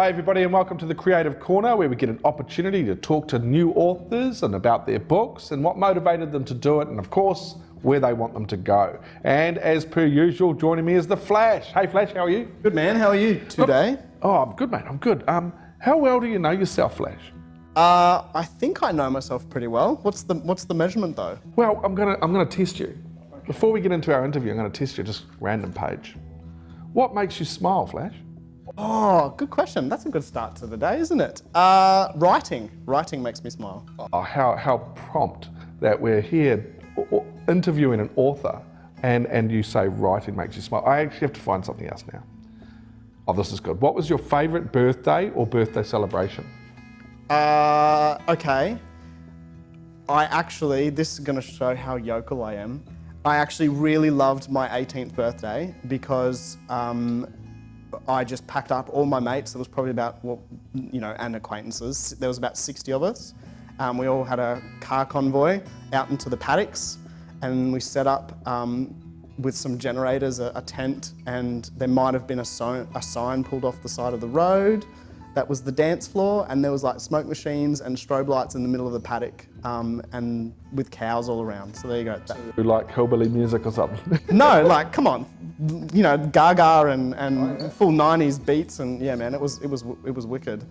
G'day everybody and welcome to the Creative Corner, where we get an opportunity to talk to new authors and about their books and what motivated them to do it, and of course where they want them to go. And as per usual, joining me is the Flash. Hey Flash, how are you? Good man, how are you today? Oh, I'm good mate, I'm good. How well do you know yourself, Flash? I think I know myself pretty well. What's the measurement though? Well, I'm gonna test you. Before we get into our interview, I'm gonna test you, just random page. What makes you smile, Flash? Oh, good question. That's a good start to the day, isn't it? Writing. Writing makes me smile. Oh, how prompt that we're here interviewing an author and you say writing makes you smile. I actually have to find something else now. Oh, this is good. What was your favourite birthday or birthday celebration? Okay. This is going to show how yokel I am. I actually really loved my 18th birthday because I just packed up all my mates. There was probably about, and acquaintances. There was about 60 of us. We all had a car convoy out into the paddocks, and we set up with some generators, a tent, and there might have been a sign pulled off the side of the road. That was the dance floor, and there was like smoke machines and strobe lights in the middle of the paddock, and with cows all around. So there you go. You like hillbilly music or something? No, like come on, Gaga and full '90s beats, and yeah, man, it was wicked.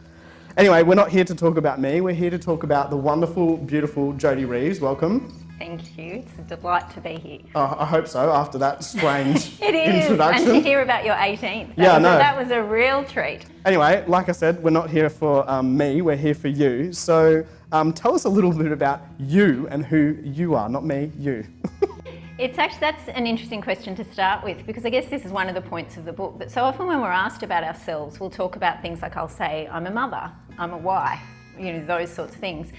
Anyway, we're not here to talk about me. We're here to talk about the wonderful, beautiful Jodi Reeves. Welcome. Thank you. It's a delight to be here. I hope so. After that strange it is, introduction. and to hear about your 18th. That was a real treat. Anyway, like I said, we're not here for me. We're here for you. So tell us a little bit about you and who you are. Not me, you. That's an interesting question to start with, because I guess this is one of the points of the book. But so often when we're asked about ourselves, we'll talk about things like, I'll say, I'm a mother, I'm a wife, those sorts of things.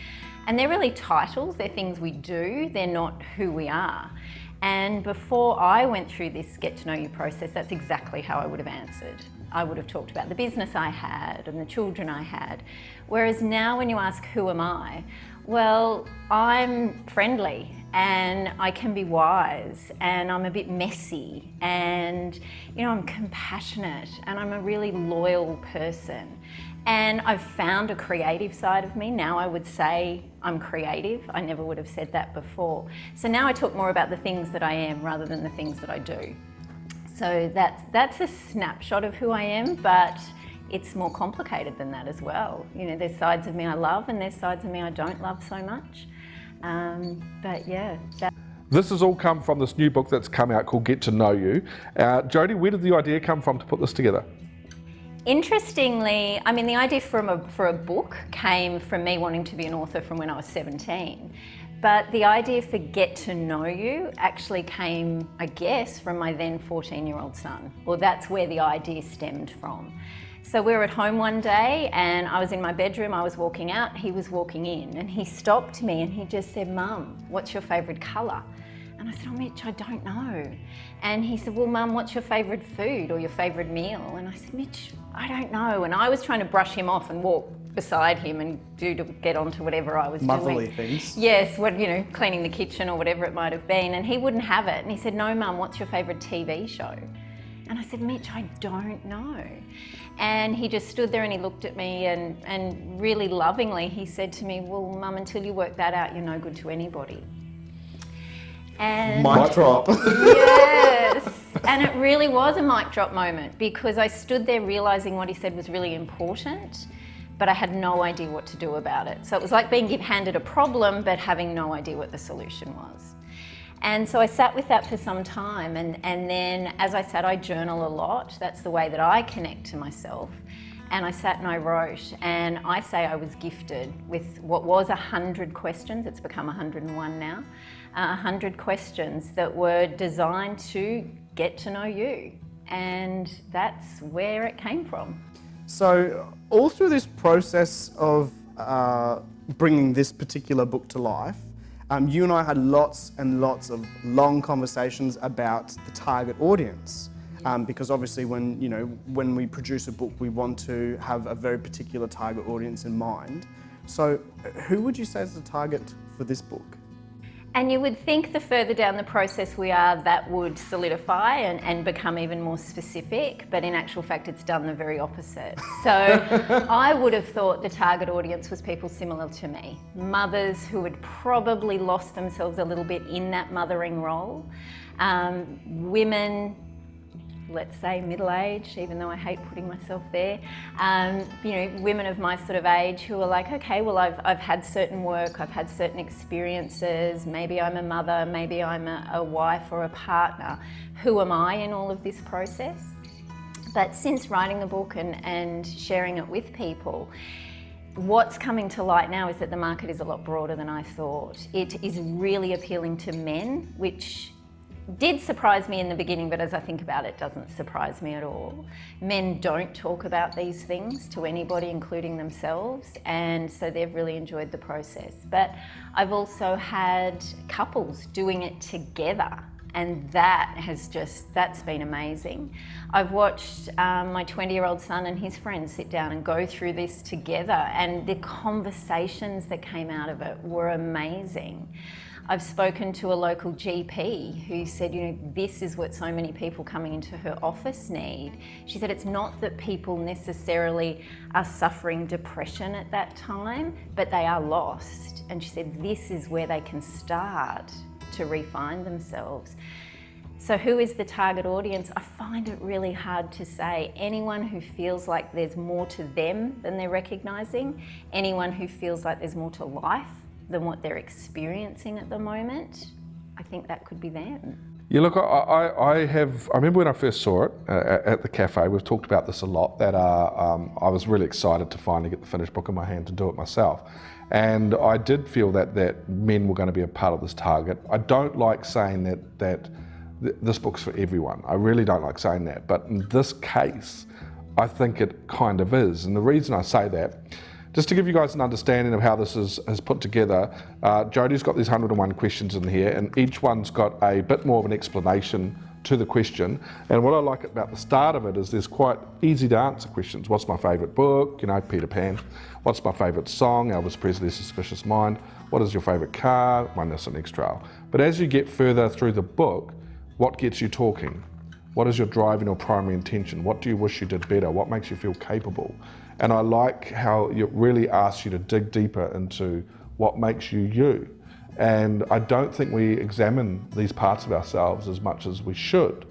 And they're really titles, they're things we do, they're not who we are. And before I went through this get to know you process, that's exactly how I would have answered. I would have talked about the business I had and the children I had. Whereas now when you ask, who am I? Well, I'm friendly and I can be wise and I'm a bit messy and, I'm compassionate and I'm a really loyal person. And I've found a creative side of me. Now I would say I'm creative. I never would have said that before. So now I talk more about the things that I am rather than the things that I do. So that's a snapshot of who I am, but it's more complicated than that as well. There's sides of me I love and there's sides of me I don't love so much. But yeah. This has all come from this new book that's come out called Get to Know You. Jodi, where did the idea come from to put this together? Interestingly, the idea for a book came from me wanting to be an author from when I was 17. But the idea for Get to Know You actually came, I guess, from my then 14-year-old son. Well, that's where the idea stemmed from. So we were at home one day and I was in my bedroom, I was walking out, he was walking in, and he stopped me and he just said, Mum, what's your favourite colour? And I said, oh, Mitch, I don't know. And he said, well, Mum, what's your favourite food or your favourite meal? And I said, Mitch, I don't know. And I was trying to brush him off and walk beside him and to get on to whatever I was Motherly doing. things. Yes, cleaning the kitchen or whatever it might have been. And he wouldn't have it. And he said, no, Mum, what's your favourite TV show? And I said, Mitch, I don't know. And he just stood there and he looked at me and really lovingly he said to me, well, Mum, until you work that out, you're no good to anybody. And mic drop. Yes, and it really was a mic drop moment because I stood there realising what he said was really important, but I had no idea what to do about it. So it was like being handed a problem but having no idea what the solution was. And so I sat with that for some time and then as I sat, I journal a lot. That's the way that I connect to myself. And I sat and I wrote, and I say I was gifted with what was 100 questions, it's become 101 now, 100 questions that were designed to get to know you. And that's where it came from. So all through this process of bringing this particular book to life, you and I had lots and lots of long conversations about the target audience. Because obviously when we produce a book, we want to have a very particular target audience in mind. So who would you say is the target for this book? And you would think the further down the process we are, that would solidify and become even more specific, but in actual fact, it's done the very opposite. So I would have thought the target audience was people similar to me, mothers who had probably lost themselves a little bit in that mothering role, women, let's say middle-aged, even though I hate putting myself there, you know, women of my sort of age who are like, okay, well, I've had certain work, I've had certain experiences, maybe I'm a mother, maybe I'm a wife or a partner. Who am I in all of this process? But since writing the book and sharing it with people, what's coming to light now is that the market is a lot broader than I thought. It is really appealing to men, which did surprise me in the beginning, but as I think about it, doesn't surprise me at all. Men don't talk about these things to anybody, including themselves, and so they've really enjoyed the process. But I've also had couples doing it together, and that's been amazing. I've watched my 20-year-old son and his friends sit down and go through this together, and the conversations that came out of it were amazing. I've spoken to a local GP who said, you know, this is what so many people coming into her office need. She said it's not that people necessarily are suffering depression at that time, but they are lost. And she said this is where they can start to refine themselves. So who is the target audience? I find it really hard to say. Anyone who feels like there's more to them than they're recognising, anyone who feels like there's more to life than what they're experiencing at the moment, I think that could be them. Yeah, look, I remember when I first saw it at the cafe, we've talked about this a lot, that I was really excited to finally get the finished book in my hand to do it myself. And I did feel that men were going to be a part of this target. I don't like saying that this book's for everyone. I really don't like saying that. But in this case, I think it kind of is. And the reason I say that, just to give you guys an understanding of how this is put together, Jodi's got these 101 questions in here, and each one's got a bit more of an explanation to the question. And what I like about the start of it is there's quite easy to answer questions. What's my favourite book? You know, Peter Pan. What's my favourite song? Elvis Presley's Suspicious Mind. What is your favourite car? My Nissan X-Trail. But as you get further through the book, what gets you talking? What is your driving or primary intention? What do you wish you did better? What makes you feel capable? And I like how it really asks you to dig deeper into what makes you you. And I don't think we examine these parts of ourselves as much as we should.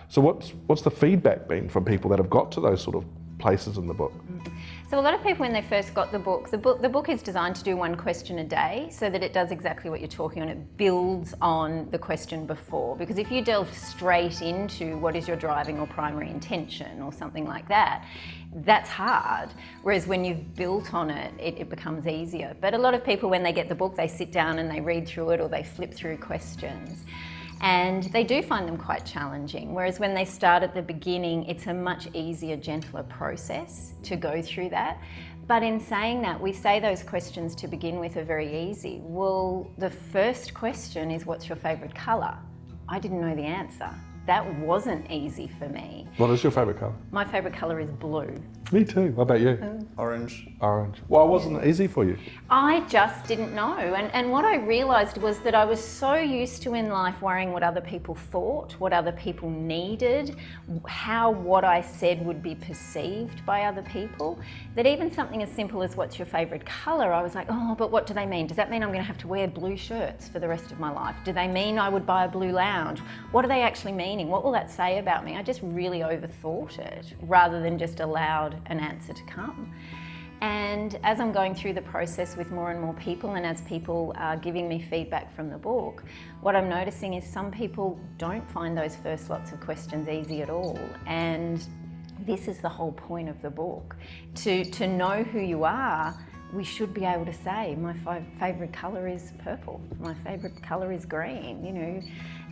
So what's the feedback been from people that have got to those sort of places in the book? So a lot of people, when they first got the book is designed to do one question a day so that it does exactly what you're talking on. It builds on the question before, because if you delve straight into what is your driving or primary intention or something like that, that's hard. Whereas when you've built on it, it becomes easier. But a lot of people, when they get the book, they sit down and they read through it or they flip through questions. And they do find them quite challenging, whereas when they start at the beginning, it's a much easier, gentler process to go through that. But in saying that, we say those questions to begin with are very easy. Well, the first question is, what's your favourite colour? I didn't know the answer. That wasn't easy for me. What is your favourite colour? My favourite colour is blue. Me too. What about you? Orange. Orange. Why wasn't it easy for you? I just didn't know. And what I realised was that I was so used to in life worrying what other people thought, what other people needed, how what I said would be perceived by other people, that even something as simple as what's your favourite colour, I was like, oh, but what do they mean? Does that mean I'm going to have to wear blue shirts for the rest of my life? Do they mean I would buy a blue lounge? What do they actually mean? What will that say about me? I just really overthought it rather than just allowed an answer to come. And as I'm going through the process with more and more people, and as people are giving me feedback from the book, what I'm noticing is some people don't find those first lots of questions easy at all. And this is the whole point of the book. To know who you are, we should be able to say, my favourite colour is purple, my favourite colour is green, you know.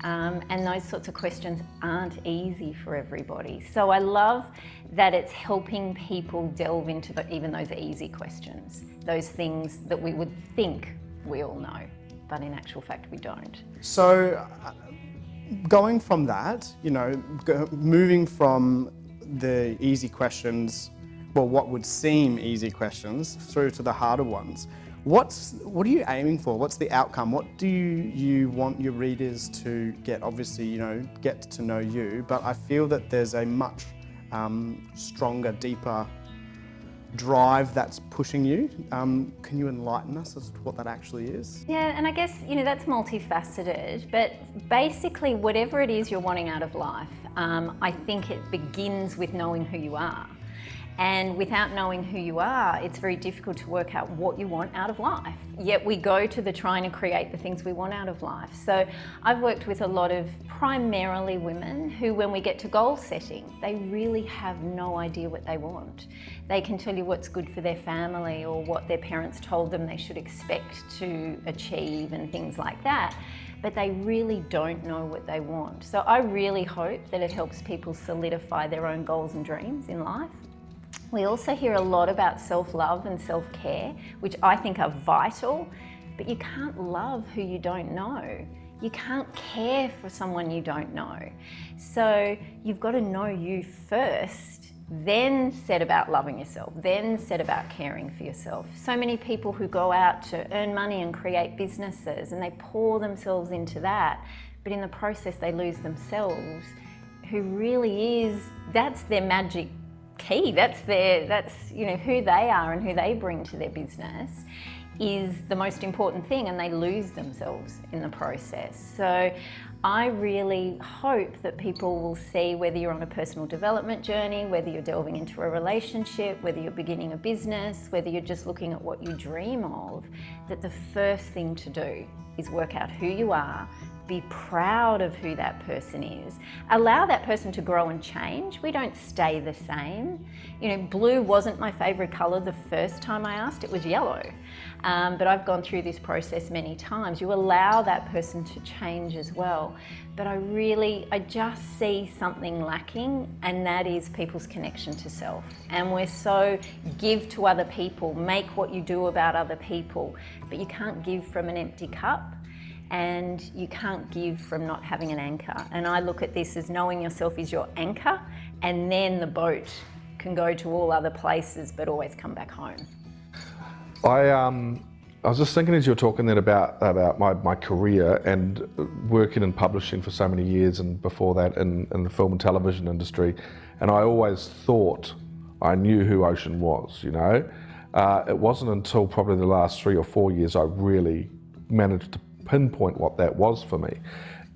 And those sorts of questions aren't easy for everybody. So I love that it's helping people delve into even those easy questions, those things that we would think we all know, but in actual fact we don't. So going from that, you know, moving from the easy questions, well, what would seem easy questions, through to the harder ones, What are you aiming for? What's the outcome? What do you want your readers to get? Obviously, you know, get to know you, but I feel that there's a much stronger, deeper drive that's pushing you. Can you enlighten us as to what that actually is? Yeah, and I guess, you know, that's multifaceted, but basically whatever it is you're wanting out of life, I think it begins with knowing who you are. And without knowing who you are, it's very difficult to work out what you want out of life. Yet we go to the trying to create the things we want out of life. So I've worked with a lot of primarily women who, when we get to goal setting, they really have no idea what they want. They can tell you what's good for their family or what their parents told them they should expect to achieve and things like that, but they really don't know what they want. So I really hope that it helps people solidify their own goals and dreams in life. We also hear a lot about self-love and self-care, which I think are vital, but you can't love who you don't know. You can't care for someone you don't know. So you've got to know you first, then set about loving yourself, then set about caring for yourself. So many people who go out to earn money and create businesses and they pour themselves into that, but in the process they lose themselves, who really is, that's their magic key. That's you know, who they are and who they bring to their business is the most important thing, and they lose themselves in the process. So I really hope that people will see, whether you're on a personal development journey, whether you're delving into a relationship, whether you're beginning a business, whether you're just looking at what you dream of, that the first thing to do is work out who you are, be proud of who that person is, allow that person to grow and change. We don't stay the same. You know, blue wasn't my favorite color the first time I asked, it was yellow. But I've gone through this process many times. You allow that person to change as well. But I just see something lacking, and that is people's connection to self. And we're so give to other people, make what you do about other people, but you can't give from an empty cup. And you can't give from not having an anchor. And I look at this as knowing yourself is your anchor, and then the boat can go to all other places but always come back home. I was just thinking as you were talking then about my career and working in publishing for so many years, and before that in the film and television industry, and I always thought I knew who Ocean was, you know. It wasn't until probably the last 3 or 4 years I really managed to pinpoint what that was for me.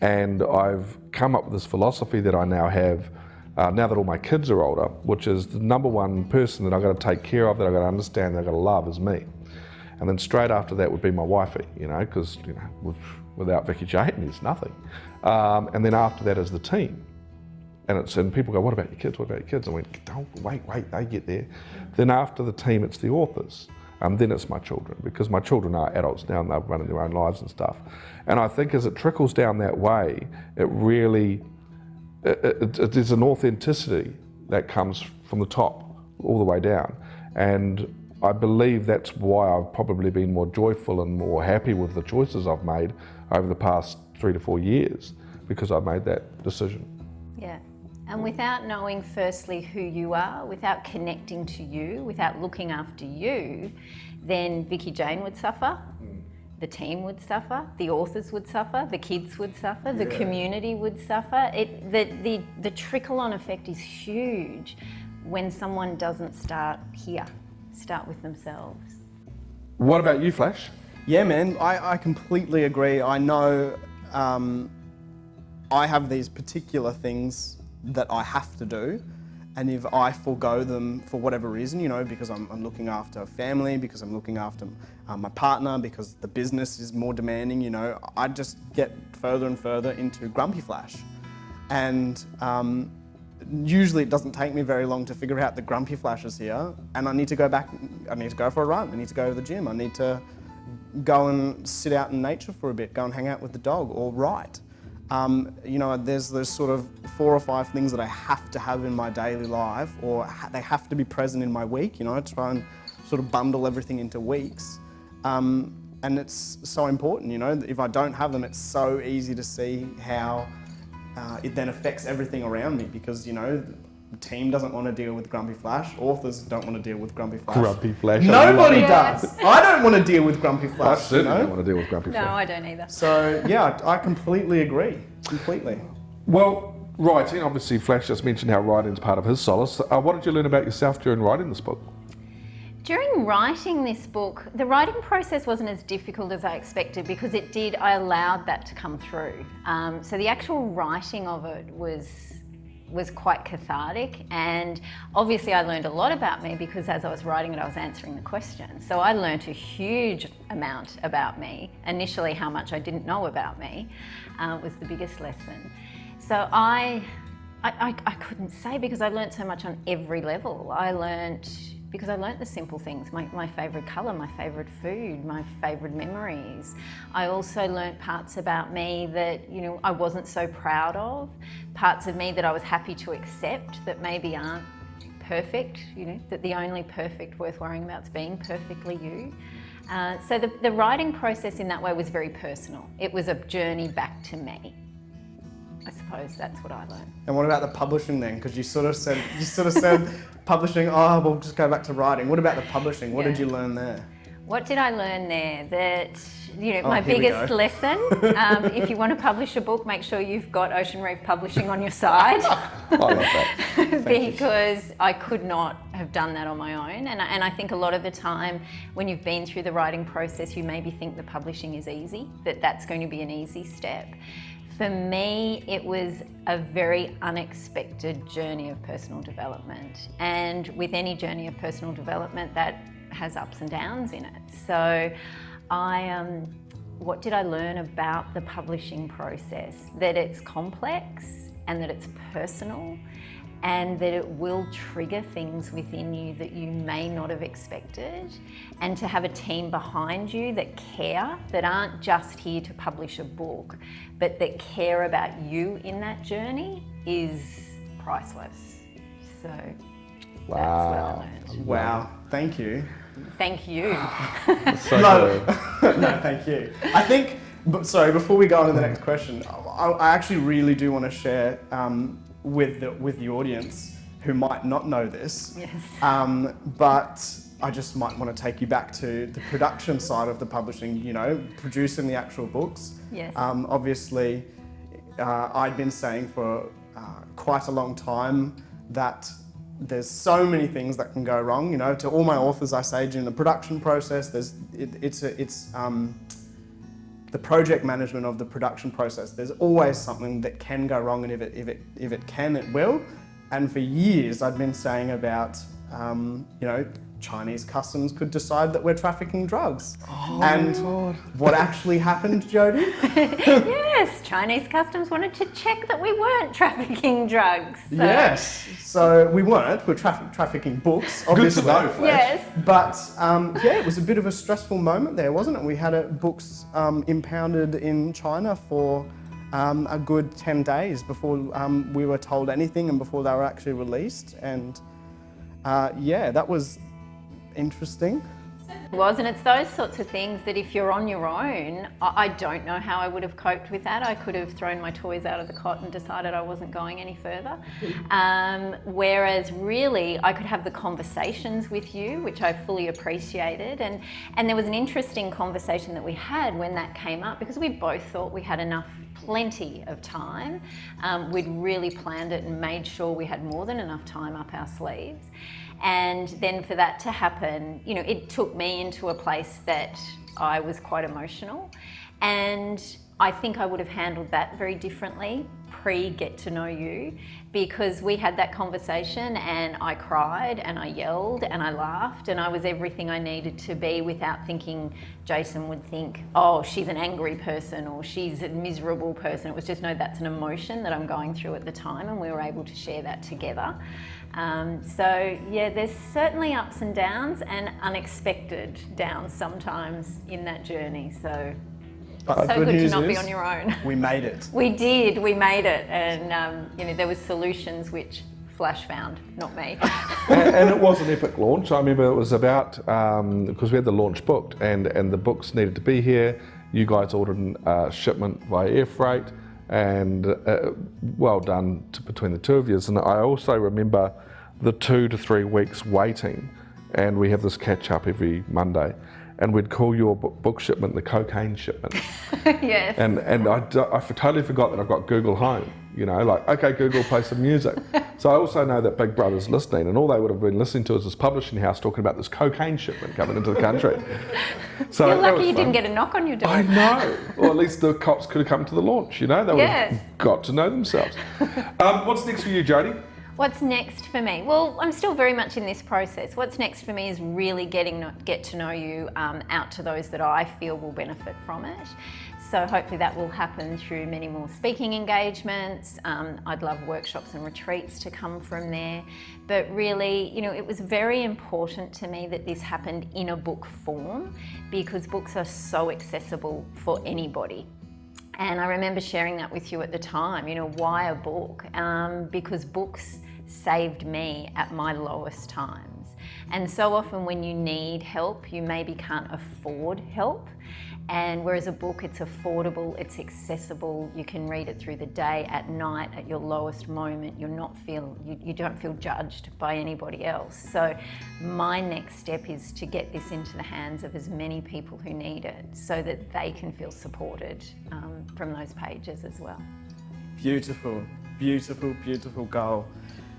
And I've come up with this philosophy that I now have, now that all my kids are older, which is the number one person that I've got to take care of, that I've got to understand, that I've got to love is me. And then straight after that would be my wifey, you know, because, you know, without 𝘾𝙧𝙚𝙬𝙧𝙾, there's nothing. And then after that is the team. And people go, what about your kids? What about your kids? I went, don't, wait, they get there. Then after the team, it's the authors. Then it's my children, because my children are adults now and they're running their own lives and stuff. And I think as it trickles down that way, it really, there's an authenticity that comes from the top all the way down. And I believe that's why I've probably been more joyful and more happy with the choices I've made over the past 3 to 4 years, because I've made that decision. Yeah. And without knowing firstly who you are, without connecting to you, without looking after you, then 𝘾𝙧𝙚𝙬𝙧 would suffer, the team would suffer, the authors would suffer, the kids would suffer, the community would suffer. The trickle-on effect is huge when someone doesn't start here, start with themselves. What about you, Flash? Yeah, man, I completely agree. I know I have these particular things that I have to do, and if I forego them for whatever reason, you know, because I'm looking after family, because I'm looking after my partner, because the business is more demanding, you know, I just get further and further into grumpy Flash. And usually it doesn't take me very long to figure out the grumpy Flash is here, and I need to go back, I need to go for a run, I need to go to the gym, I need to go and sit out in nature for a bit, go and hang out with the dog, or write. You know, there's sort of 4 or 5 things that I have to have in my daily life, or they have to be present in my week, you know, I try and sort of bundle everything into weeks. And it's so important, you know, if I don't have them, it's so easy to see how it then affects everything around me, because, you know, team doesn't want to deal with Grumpy Flash. Authors don't want to deal with Grumpy Flash. Grumpy Flash. Nobody Yes. does. I don't want to deal with Grumpy I Flash. certainly you know? don't want to deal with Grumpy No, Flash. I don't either. So yeah, I completely agree. Completely. Well, writing, obviously Flash just mentioned how writing is part of his solace. What did you learn about yourself during writing this book? During writing this book, the writing process wasn't as difficult as I expected because I allowed that to come through. So the actual writing of it was quite cathartic, and obviously I learned a lot about me because as I was writing it I was answering the questions. So I learned a huge amount about me. Initially, how much I didn't know about me was the biggest lesson. So I couldn't say because I learned so much on every level. Because I learnt the simple things, my favourite colour, my favourite food, my favourite memories. I also learnt parts about me that, I wasn't so proud of, parts of me that I was happy to accept that maybe aren't perfect, that the only perfect worth worrying about is being perfectly you. So the writing process in that way was very personal. It was a journey back to me. I suppose that's what I learned. And what about the publishing then? Because you sort of said publishing. Oh, we'll just go back to writing. What about the publishing? What did you learn there? What did I learn there? That, my here we biggest go. lesson, if you want to publish a book, make sure you've got Ocean Reef Publishing on your side. I love that. Because I could not have done that on my own. And I think a lot of the time when you've been through the writing process, you maybe think the publishing is easy, that's going to be an easy step. For me, it was a very unexpected journey of personal development. And with any journey of personal development, that has ups and downs in it. So what did I learn about the publishing process? That it's complex and that it's personal and that it will trigger things within you that you may not have expected, and to have a team behind you that care, that aren't just here to publish a book, but that care about you in that journey is priceless. So that's what I learned. Wow. Thank you. Thank you. So No, thank you. I think, sorry, before we go on to the next question, I actually really do want to share with the audience who might not know this. Yes. But I just might want to take you back to the production side of the publishing, producing the actual books. Yes. Obviously, I'd been saying for quite a long time that there's so many things that can go wrong. To all my authors, I say during the production process, it's the project management of the production process. There's always something that can go wrong, and if it can, it will. And for years, I'd been saying about, Chinese customs could decide that we're trafficking drugs. What actually happened, Jodi? Yes, Chinese customs wanted to check that we weren't trafficking drugs. So. Yes. So we weren't. We're trafficking books, obviously. Good to know, Flash. Yes. But it was a bit of a stressful moment there, wasn't it? We had books impounded in China for a good 10 days before we were told anything and before they were actually released. And that was interesting. It was, and it's those sorts of things that if you're on your own, I don't know how I would have coped with that. I could have thrown my toys out of the cot and decided I wasn't going any further. Whereas really, I could have the conversations with you, which I fully appreciated. And there was an interesting conversation that we had when that came up, because we both thought we had plenty of time. We'd really planned it and made sure we had more than enough time up our sleeves. And then for that to happen, it took me into a place that I was quite emotional. And I think I would have handled that very differently pre-get to know you, because we had that conversation and I cried and I yelled and I laughed and I was everything I needed to be without thinking Jason would think, oh, she's an angry person or she's a miserable person. It was just, no, that's an emotion that I'm going through at the time, and we were able to share that together. There's certainly ups and downs and unexpected downs sometimes in that journey. So good to not be on your own. We made it. We made it. And, there was solutions which Flash found, not me. and it was an epic launch. I remember it was about, because we had the launch booked and the books needed to be here. You guys ordered a shipment via air freight. and well done between the two of you. And I also remember the 2 to 3 weeks waiting, and we have this catch up every Monday, and we'd call your book shipment the cocaine shipment. Yes. And I totally forgot that I've got Google Home, you know, like, okay, Google, play some music. So I also know that Big Brother's listening, and all they would have been listening to is this publishing house talking about this cocaine shipment coming into the country. So you're lucky you didn't get a knock on your door. I know. Or at least the cops could have come to the launch, you know, they would have got to know themselves. What's next for you, Jodi? What's next for me? Well, I'm still very much in this process. What's next for me is really get to know you out to those that I feel will benefit from it. So hopefully that will happen through many more speaking engagements. I'd love workshops and retreats to come from there. But really, you know, it was very important to me that this happened in a book form, because books are so accessible for anybody. And I remember sharing that with you at the time, you know, why a book? Because books saved me at my lowest times. And so often when you need help, you maybe can't afford help. And whereas a book, it's affordable, it's accessible, you can read it through the day, at night, at your lowest moment, you don't feel judged by anybody else. So my next step is to get this into the hands of as many people who need it, so that they can feel supported from those pages as well. Beautiful, beautiful, beautiful goal.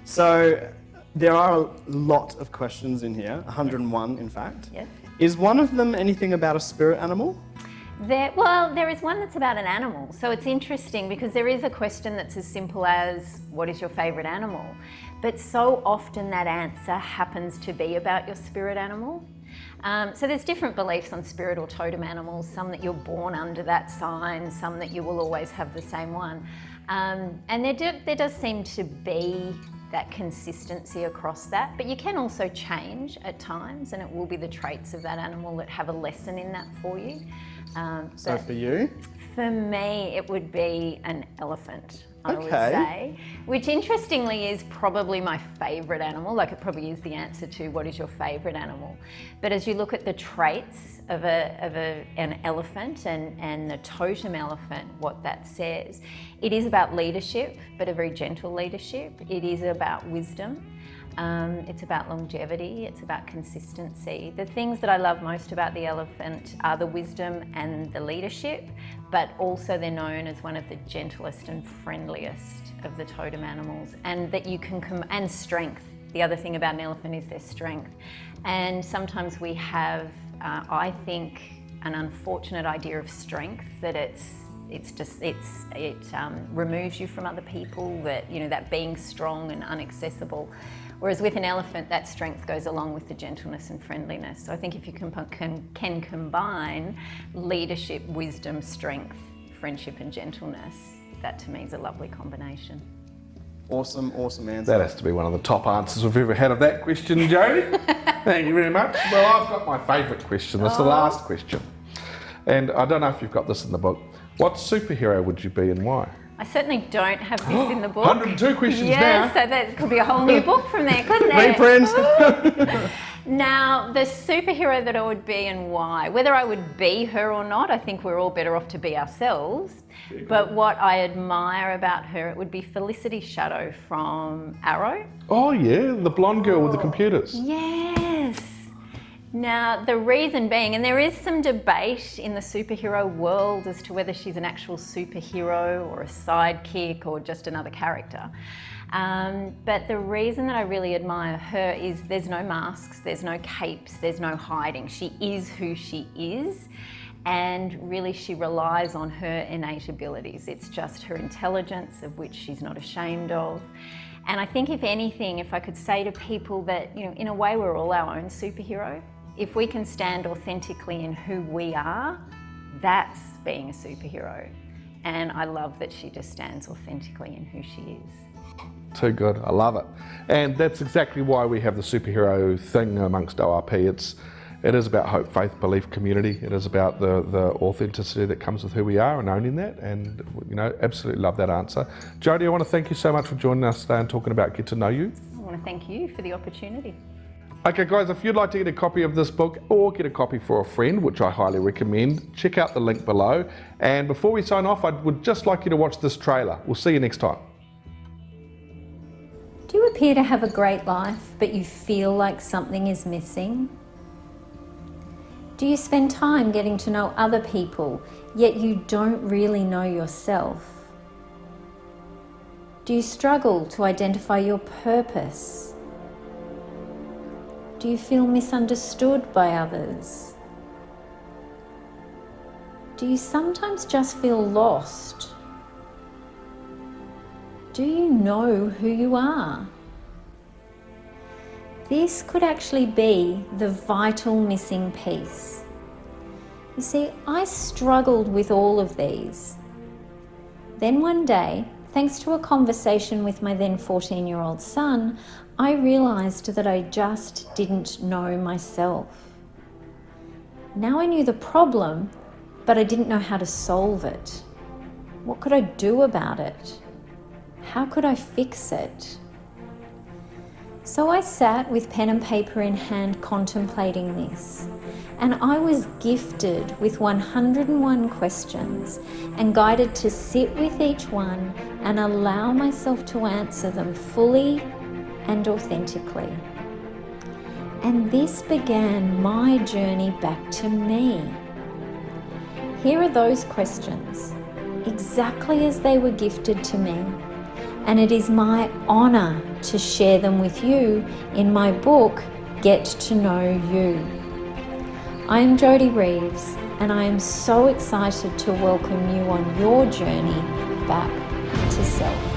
So there are a lot of questions in here, 101 in fact. Yes. Is one of them anything about a spirit animal? There is one that's about an animal. So it's interesting because there is a question that's as simple as, what is your favourite animal? But so often that answer happens to be about your spirit animal. So there's different beliefs on spirit or totem animals, some that you're born under that sign, some that you will always have the same one. And there does seem to be that consistency across that, but you can also change at times, and it will be the traits of that animal that have a lesson in that for you. So for you? For me, it would be an elephant, I would say, which interestingly is probably my favourite animal. Like, it probably is the answer to what is your favourite animal. But as you look at the traits of an elephant and the totem elephant, what that says, it is about leadership, but a very gentle leadership. It is about wisdom. It's about longevity, it's about consistency. The things that I love most about the elephant are the wisdom and the leadership, but also they're known as one of the gentlest and friendliest of the totem animals, and that you can and strength. The other thing about an elephant is their strength. And sometimes we have, I think, an unfortunate idea of strength, that it removes you from other people, that, you know, that being strong and inaccessible. Whereas with an elephant, that strength goes along with the gentleness and friendliness. So I think if you can combine leadership, wisdom, strength, friendship and gentleness, that to me is a lovely combination. Awesome, awesome answer. That has to be one of the top answers we've ever had of that question, Jodi. Thank you very much. Well, I've got my favourite question. It's the last question. And I don't know if you've got this in the book. What superhero would you be and why? I certainly don't have this in the book. 102 questions now. Yeah, so that could be a whole new book from there, couldn't it? Reprint. Now, the superhero that I would be and why. Whether I would be her or not, I think we're all better off to be ourselves. But what I admire about her, it would be Felicity Shadow from Arrow. Oh yeah, the blonde girl with the computers. Yes. Now, the reason being, and there is some debate in the superhero world as to whether she's an actual superhero or a sidekick or just another character. But the reason that I really admire her is there's no masks, there's no capes, there's no hiding. She is who she is, and really she relies on her innate abilities. It's just her intelligence, of which she's not ashamed of. And I think, if anything, if I could say to people that, you know, in a way we're all our own superhero. If we can stand authentically in who we are, that's being a superhero. And I love that she just stands authentically in who she is. Too good, I love it. And that's exactly why we have the superhero thing amongst ORP. It is about hope, faith, belief, community. It is about the authenticity that comes with who we are and owning that. And, you know, absolutely love that answer. Jodi, I want to thank you so much for joining us today and talking about Get to Know You. I want to thank you for the opportunity. Okay guys, if you'd like to get a copy of this book or get a copy for a friend, which I highly recommend, check out the link below. And before we sign off, I would just like you to watch this trailer. We'll see you next time. Do you appear to have a great life, but you feel like something is missing? Do you spend time getting to know other people, yet you don't really know yourself? Do you struggle to identify your purpose? Do you feel misunderstood by others? Do you sometimes just feel lost? Do you know who you are? This could actually be the vital missing piece. You see, I struggled with all of these. Then one day, thanks to a conversation with my then 14-year-old son, I realised that I just didn't know myself. Now I knew the problem, but I didn't know how to solve it. What could I do about it? How could I fix it? So I sat with pen and paper in hand contemplating this, and I was gifted with 101 questions and guided to sit with each one and allow myself to answer them fully and authentically. And this began my journey back to me. Here are those questions, exactly as they were gifted to me, and it is my honour to share them with you in my book, Get to Know You. I am Jodi Reeves, and I am so excited to welcome you on your journey back to self.